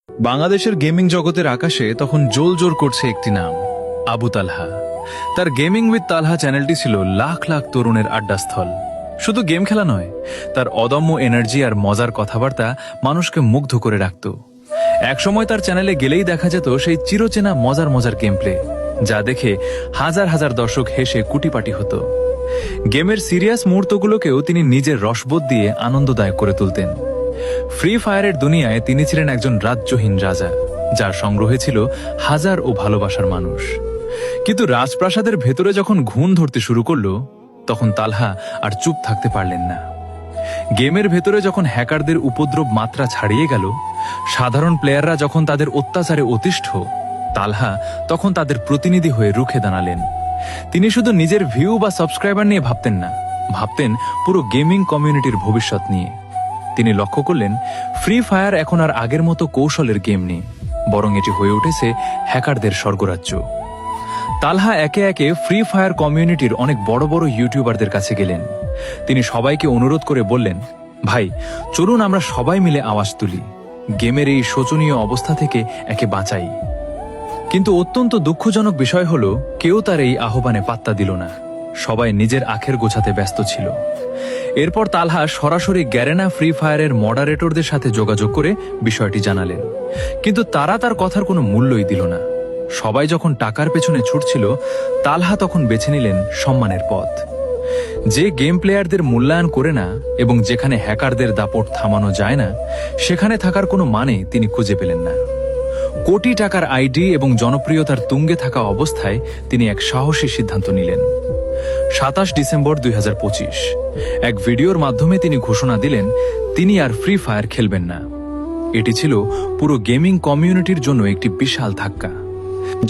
বাংলাদেশের গেমিং জগতের আকাশে তখন জোলজোর করছে একটি নাম, আবু তালহা। তার গেমিং উইথ তালহা চ্যানেলটি ছিল লাখ লাখ তরুণের আড্ডাস্থল। শুধু গেম খেলা নয়, তার অদম্য এনার্জি আর মজার কথাবার্তা মানুষকে মুগ্ধ করে রাখত। একসময় তার চ্যানেলে গেলেই দেখা যেত সেই চিরচেনা মজার মজার গেম প্লে, যা দেখে হাজার হাজার দর্শক হেসে কুটিপাটি হতো। গেমের সিরিয়াস মুহূর্তগুলোকেও তিনি নিজের রসবোধ দিয়ে আনন্দদায়ক করে তুলতেন। ফ্রি ফায়ারের দুনিয়ায় তিনি ছিলেন একজন রাজ্যহীন রাজা, যার সংগ্রহে ছিল হাজার ও ভালোবাসার মানুষ। কিন্তু রাজপ্রাসাদের ভেতরে যখন ঘুণ ধরতে শুরু করলো, তখন তালহা আর চুপ থাকতে পারলেন না। গেমের ভেতরে যখন হ্যাকারদের উপদ্রব মাত্রা ছাড়িয়ে গেল, সাধারণ প্লেয়াররা যখন তাদের অত্যাচারে অতিষ্ঠ, তালহা তখন তাদের প্রতিনিধি হয়ে রুখে দাঁড়ালেন। তিনি শুধু নিজের ভিউ বা সাবস্ক্রাইবার নিয়ে ভাবতেন না, ভাবতেন পুরো গেমিং কমিউনিটির ভবিষ্যৎ নিয়ে। তিনি লক্ষ্য করলেন, ফ্রি ফায়ার এখন আর আগের মতো কৌশলের গেম নেই, বরং এটি হয়ে উঠেছে হ্যাকারদের স্বর্গরাজ্য। তালহা একে একে ফ্রি ফায়ার কমিউনিটির অনেক বড় বড় ইউটিউবারদের কাছে গেলেন। তিনি সবাইকে অনুরোধ করে বললেন, ভাই চলুন আমরা সবাই মিলে আওয়াজ তুলি, গেমের এই শোচনীয় অবস্থা থেকে একে বাঁচাই। কিন্তু অত্যন্ত দুঃখজনক বিষয় হলো, কেউ তার এই আহ্বানে পাত্তা দিল না। সবাই নিজের আখের গোছাতে ব্যস্ত ছিল। এরপর তালহা সরাসরি গ্যারেনা ফ্রি ফায়ারের মডারেটরদের সাথে যোগাযোগ করে বিষয়টি জানালেন, কিন্তু তারা তার কথার কোনো মূল্যই দিল না। সবাই যখন টাকার পেছনে ছুটছিল, তালহা তখন বেছে নিলেন সম্মানের পথ। যে গেম প্লেয়ারদের মূল্যায়ন করে না এবং যেখানে হ্যাকারদের দাপট থামানো যায় না, সেখানে থাকার কোনো মানে তিনি খুঁজে পেলেন না। কোটি টাকার আইডি এবং জনপ্রিয়তার তুঙ্গে থাকা অবস্থায় তিনি এক সাহসী সিদ্ধান্ত নিলেন। 27 ডিসেম্বর 2025 এক ভিডিওর মাধ্যমে তিনি ঘোষণা দিলেন, তিনি আর ফ্রি ফায়ার খেলবেন না। এটি ছিল পুরো গেমিং কমিউনিটির জন্য একটি বিশাল ধাক্কা।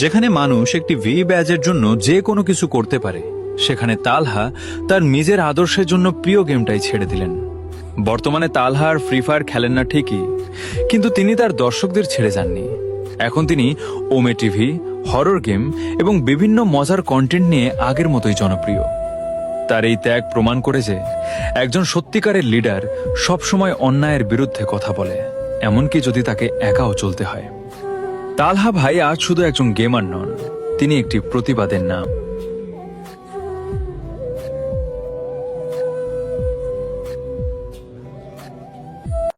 যেখানে মানুষ একটি ভি ব্যাজের জন্য যে কোনো কিছু করতে পারে, সেখানে তালহা তার নিজের আদর্শের জন্য প্রিয় গেমটাই ছেড়ে দিলেন। বর্তমানে তালহা আর ফ্রি ফায়ার খেলেন না ঠিকই, কিন্তু তিনি তার দর্শকদের ছেড়ে যাননি। এখন তিনি ওমে টিভি, হরর গেম এবং বিভিন্ন মজার কন্টেন্ট নিয়ে আগের মতোই জনপ্রিয়। তার এই ত্যাগ প্রমাণ করে যে একজন সত্যিকারের লিডার সবসময় অন্যায়ের বিরুদ্ধে কথা বলে, এমনকি যদি তাকে একাও চলতে হয়। তালহা ভাই আজ শুধু একজন গেমার নন, তিনি একটি প্রতিবাদের নাম।